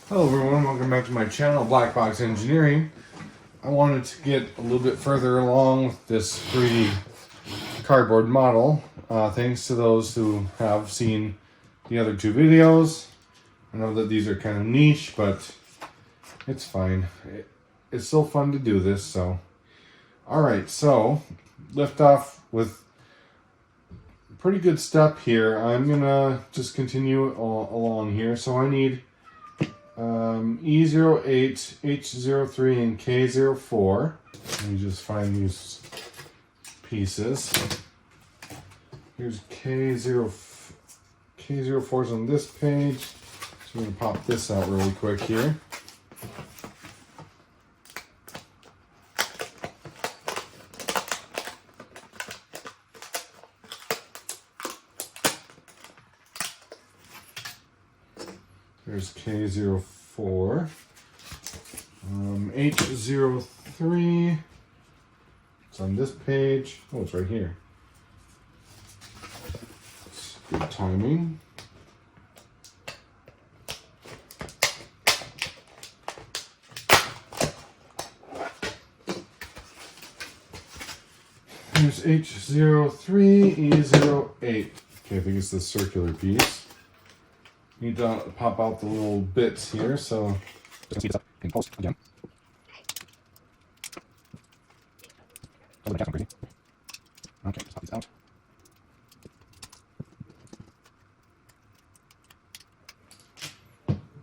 Hello everyone, welcome back to my channel, Black Box Engineering. I wanted to get a little bit further along with this 3D cardboard model, thanks to those who have seen the other two videos. I know that these are kind of niche, but it's fine. It's still fun to do this, so. Alright, so, lift off with a pretty good step here. I'm gonna just continue along here, so I need E08, H03, and K04. Let me just find these pieces. Here's K04's on this page. So I'm going to pop this out really quick here. There's K04. H03. It's on this page. Oh, it's right here. It's good timing. Here's H03, E08. Okay, I think it's the circular piece. Need to pop out the little bits here, so just speed this up in post again. Okay, just pop these out.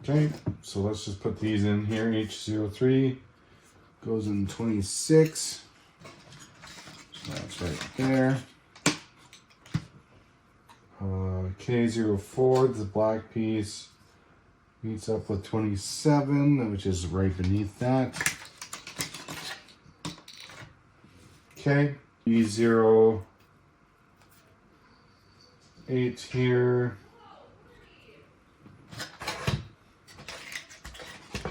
Okay, so let's just put these in here. H03 goes in 26. So that's right there. K04, the black piece, meets up with 27, which is right beneath that. Okay, E08 here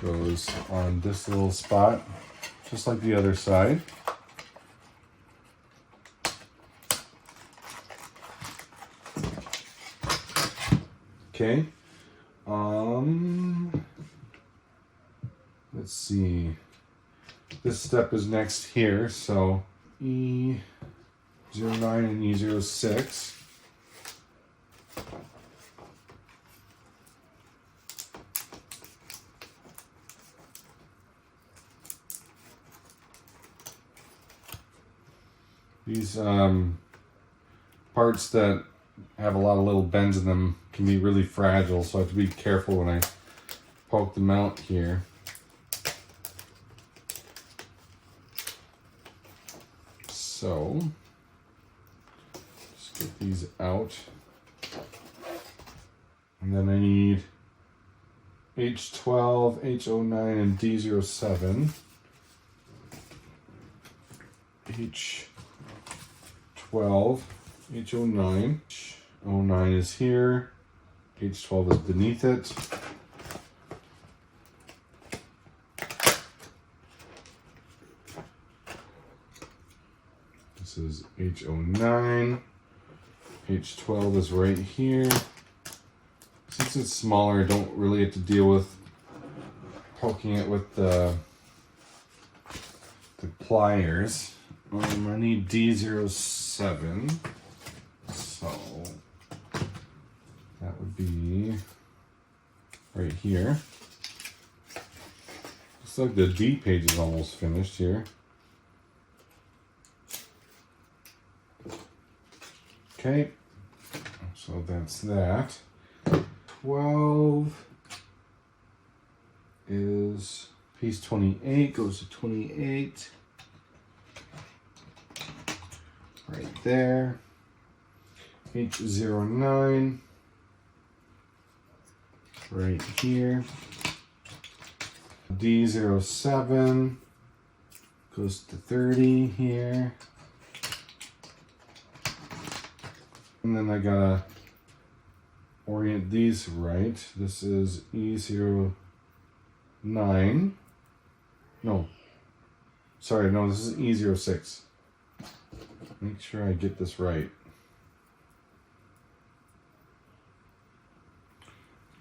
goes on this little spot, just like the other side. Okay, let's see, this step is next here, so E09 and E06. These parts that have a lot of little bends in them can be really fragile, so I have to be careful when I poke them out here. So, just get these out. And then I need H12, H09, and D07. H12, H09. H09 is here. H12 is beneath it. This is H09. H12 is right here. Since it's smaller, I don't really have to deal with poking it with the pliers. I need D07. So that would be right here. Looks like the D page is almost finished here. Okay, so that's that. 12 is piece 28, goes to 28. Right there. H09 right here. D07 goes to 30 here. And then I gotta orient these right. This is E09. No. Sorry, no, this is E06. Make sure I get this right.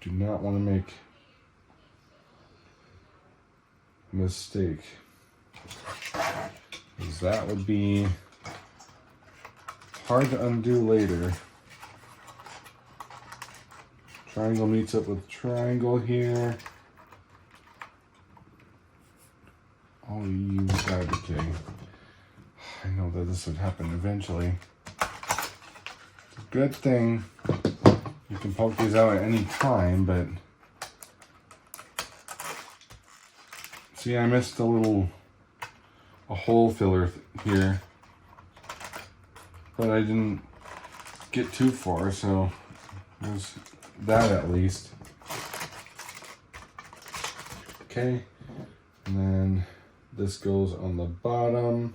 Do not want to make mistake. Because that would be hard to undo later. Triangle meets up with triangle here. Oh, you gotta be kidding. I know that this would happen eventually. It's a good thing you can poke these out at any time, but see, I missed a hole filler here, but I didn't get too far, so there's that at least. Okay, and then this goes on the bottom.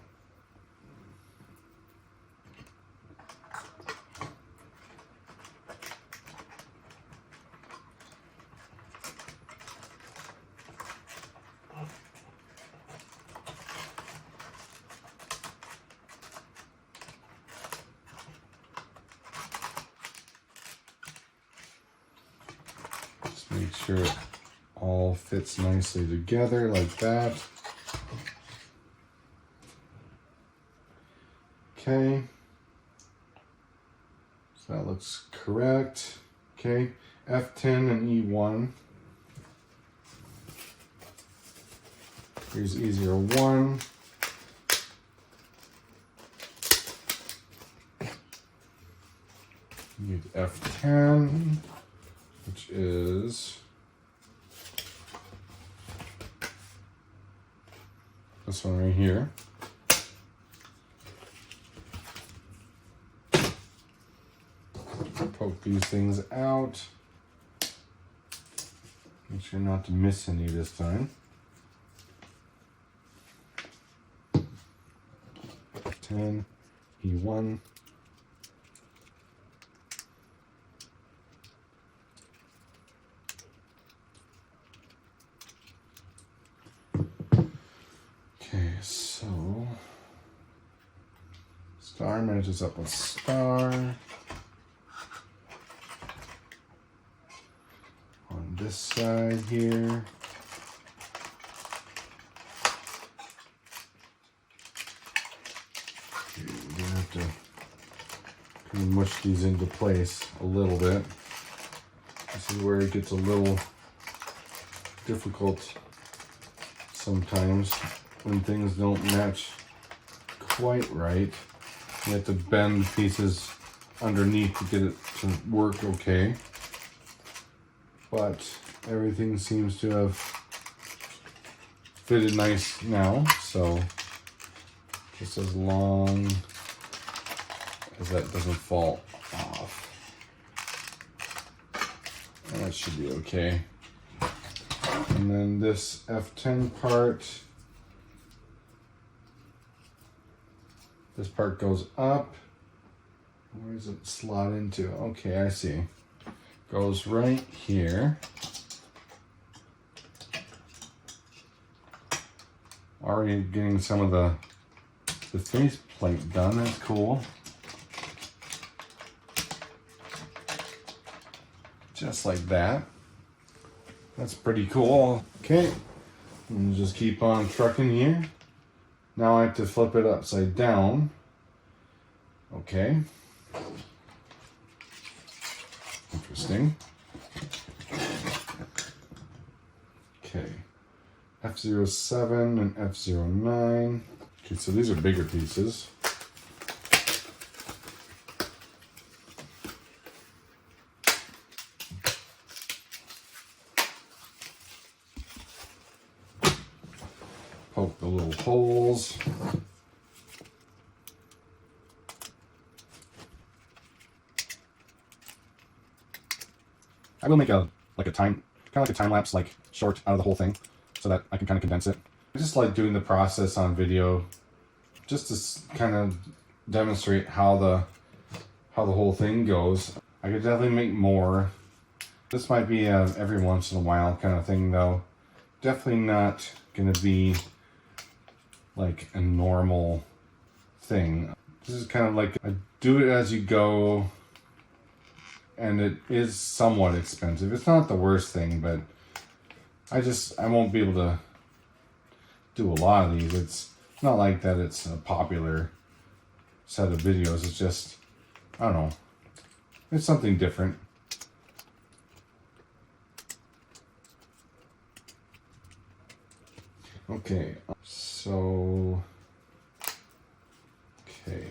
Just make sure it all fits nicely together like that. Okay, so that looks correct. Okay, F10 and E1. Here's E01. Need F10, which is this one right here. Poke these things out. Make sure not to miss any this time. 10, E1. Okay, so star matches up with star. On this side here. Okay, we're gonna have to kind of mush these into place a little bit. This is where it gets a little difficult sometimes when things don't match quite right. You have to bend pieces underneath to get it to work okay. But everything seems to have fitted nice now, so just as long as that doesn't fall off, that should be okay. And then this F10 part, this part goes up. Where does it slot into? Okay, I see. Goes right here. Already getting some of the face plate done. That's cool. Just like that. That's pretty cool. Okay, and just keep on trucking here. Now I have to flip it upside down. Okay. Interesting. Okay. F07 and F09. Okay, so these are bigger pieces. Poke the little holes. I will make a time lapse short out of the whole thing so that I can kind of condense it. I just like doing the process on video just to kind of demonstrate how the whole thing goes. I could definitely make more. This might be a every once in a while kind of thing though. Definitely not gonna be like a normal thing. This is kind of like a do it as you go, and it is somewhat expensive. It's not the worst thing, but I won't be able to do a lot of these. It's not like that it's a popular set of videos. It's just, I don't know, it's something different. Okay, so, okay,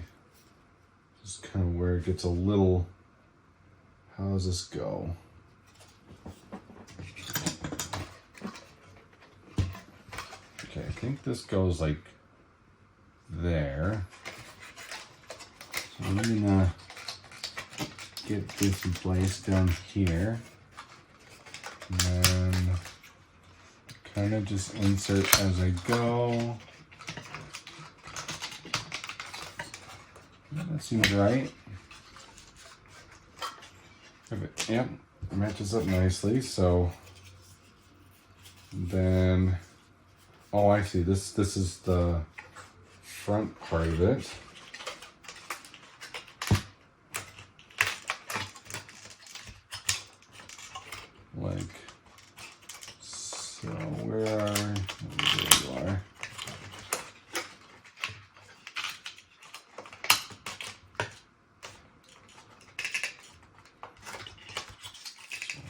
this is kind of where it gets a little, how does this go? Okay, I think this goes like there. So I'm gonna get this in place down here. And then kind of just insert as I go. That seems right. Yep, matches up nicely. So then, oh, I see. This is the front part of it. Like so. Where are? There you are.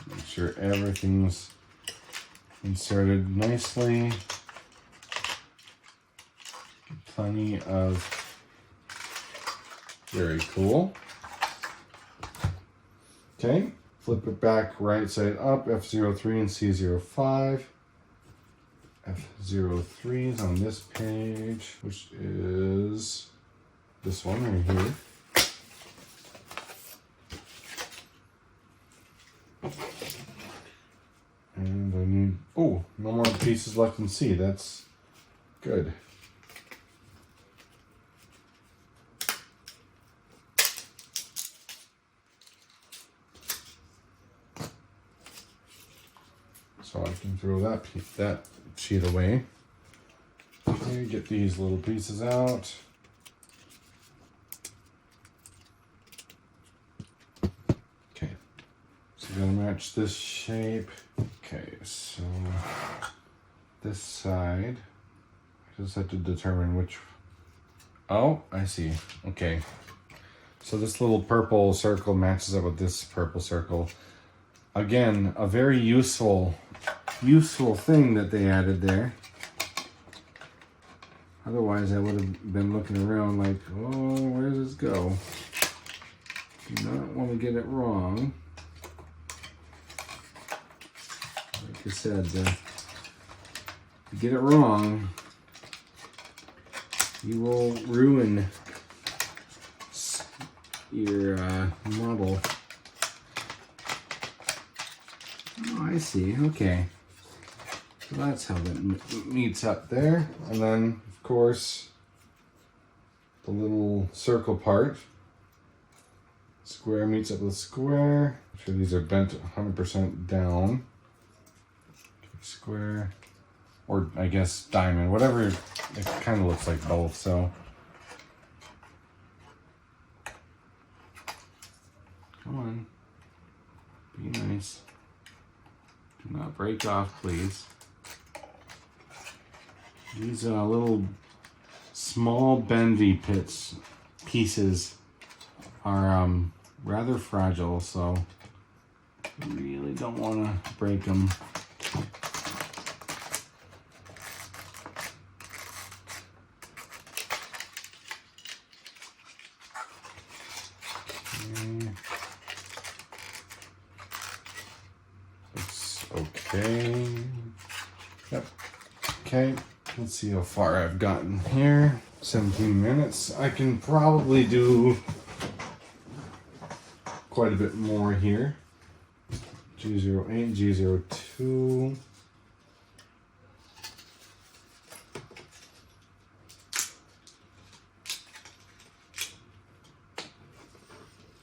Make sure everything's inserted nicely. Plenty of, very cool. Okay, flip it back right side up, F03 and C05. F03 is on this page, which is this one right here. And I need, oh, no more pieces left in C. That's good. So I can throw that sheet away. Okay, get these little pieces out. Okay, so we're gonna match this shape. Okay, so this side, I just have to determine which, oh, I see, okay. So this little purple circle matches up with this purple circle. Again, a very useful thing that they added there. Otherwise, I would have been looking around like, oh, where does this go? Do not want to get it wrong. Like I said, if you get it wrong, you will ruin your model. Oh, I see. Okay. So that's how that meets up there. And then, of course, the little circle part. Square meets up with square. Make sure these are bent 100% down. Okay, square. Or, I guess, diamond. Whatever. It kind of looks like both, so. Come on. Be nice. Do not break off, please. These little small bendy pieces are rather fragile, so you really don't want to break them. Okay. Yep. Okay. Let's see how far I've gotten here. 17 minutes. I can probably do quite a bit more here. G08, G02.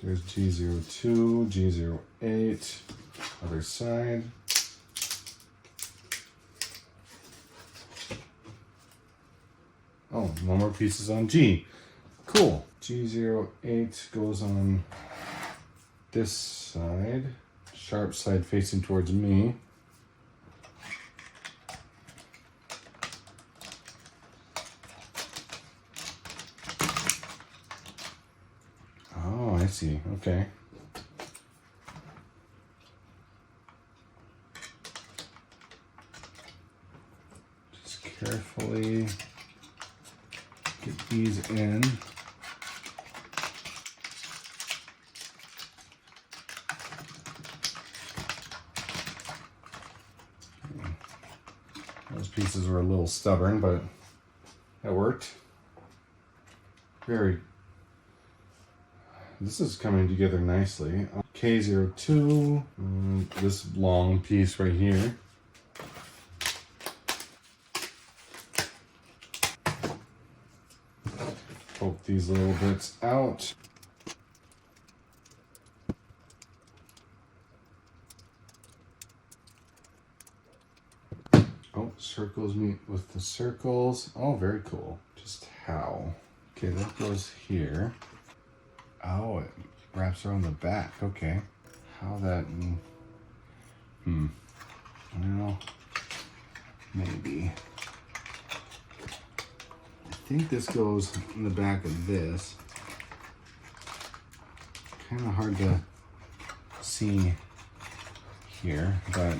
There's G02, G08, other side. Oh, no more pieces on G. Cool. G08 goes on this side. Sharp side facing towards me. see. Okay. Just carefully get these in. Those pieces were a little stubborn, but that worked. This is coming together nicely. K02, this long piece right here. Poke these little bits out. Oh, circles meet with the circles. Oh, very cool. Just how? Okay, that goes here. Oh, it wraps around the back. Okay. How that... Well, maybe. I think this goes in the back of this. Kind of hard to see here, but...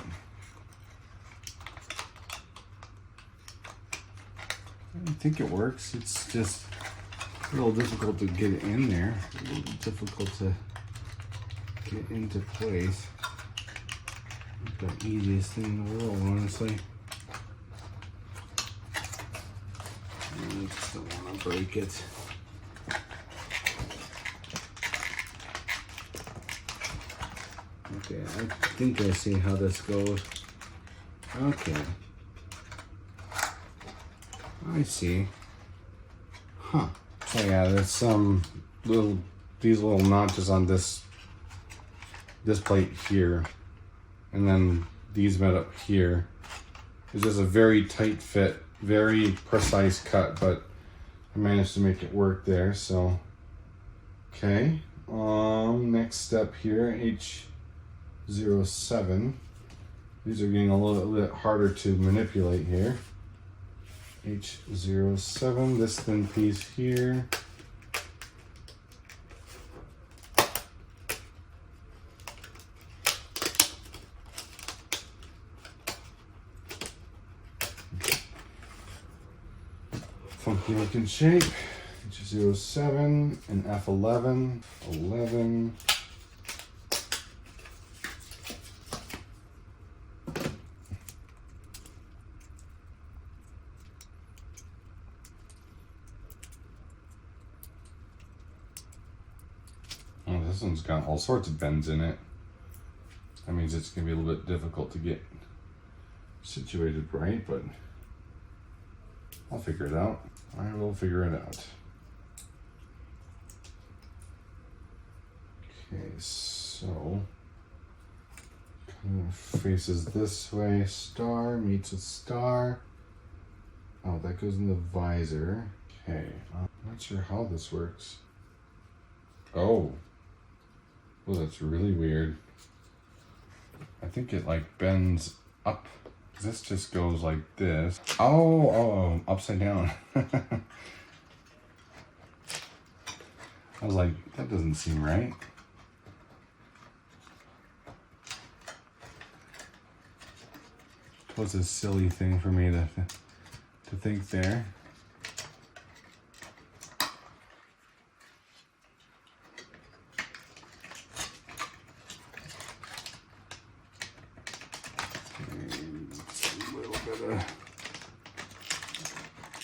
I think it works. It's just a little difficult to get it in there. A little difficult to get into place. Not the easiest thing in the world, honestly. I just don't want to break it. Okay, I think I see how this goes. Okay. I see. Huh. So yeah, there's some these little notches on this plate here, and then these met up here. It's just a very tight fit, very precise cut, but I managed to make it work there. So okay. Next step here, H07. These are getting a little bit harder to manipulate here. H07, this thin piece here. Funky looking shape. H07 and F11. 11. Oh, this one's got all sorts of bends in it. That means it's gonna be a little bit difficult to get situated right, but I'll figure it out. I will figure it out. Okay, so kind of faces this way. Star meets with star. Oh, that goes in the visor. Okay, I'm not sure how this works. Oh. Well, that's really weird. I think it like bends up. This just goes like this. Oh, upside down. I was like, that doesn't seem right. It was a silly thing for me to think there.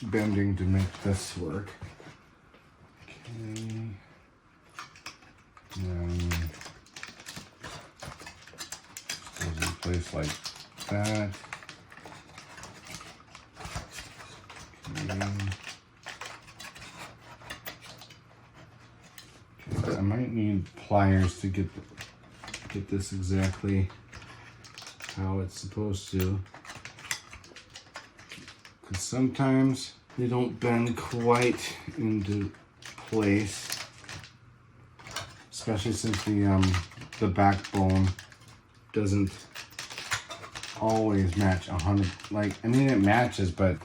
Bending to make this work. Okay. Then goes in place like that. Okay. I might need pliers to get this exactly how it's supposed to. Because sometimes they don't bend quite into place, especially since the backbone doesn't always match 100. Like, I mean, it matches, but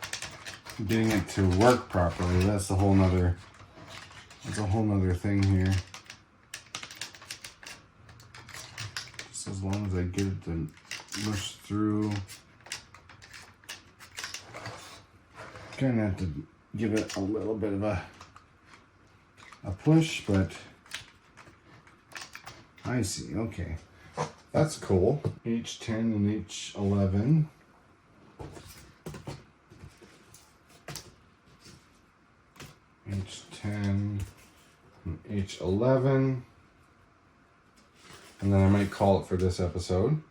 getting it to work properly, that's a whole nother thing here. just as long as I get it to mush through. Gonna have to give it a little bit of a push, but I see. Okay, that's cool. H10 and H11. H10 and H11. And then I might call it for this episode.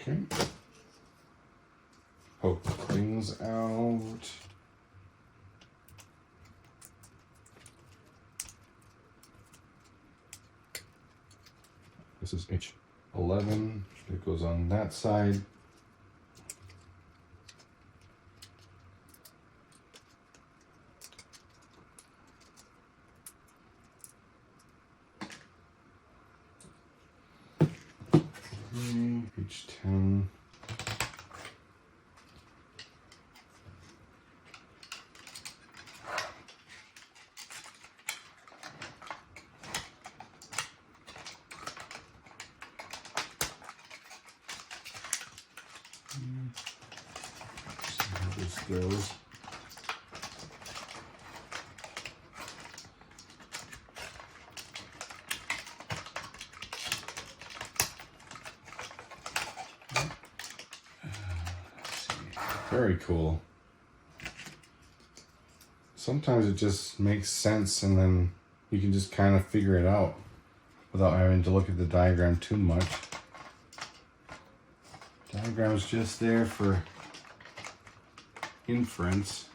Okay. Poke things out. This is H11. It goes on that side. H10. See how this goes. Very cool. Sometimes it just makes sense and then you can just kind of figure it out without having to look at the diagram too much. Diagram's just there for inference.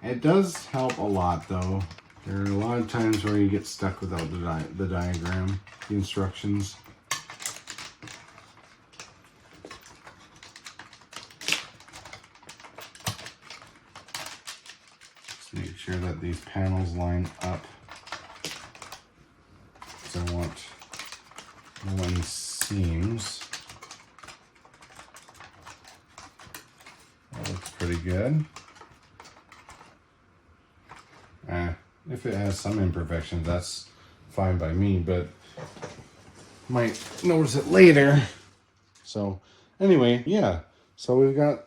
It does help a lot though. There are a lot of times where you get stuck without the diagram, the instructions. Make sure that these panels line up, because I want no one seams. That looks pretty good. If it has some imperfections, that's fine by me, but might notice it later. So anyway, yeah, so we've got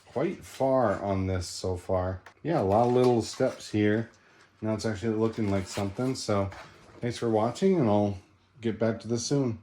quite far on this so far. Yeah, a lot of little steps here. Now it's actually looking like something. So thanks for watching, and I'll get back to this soon.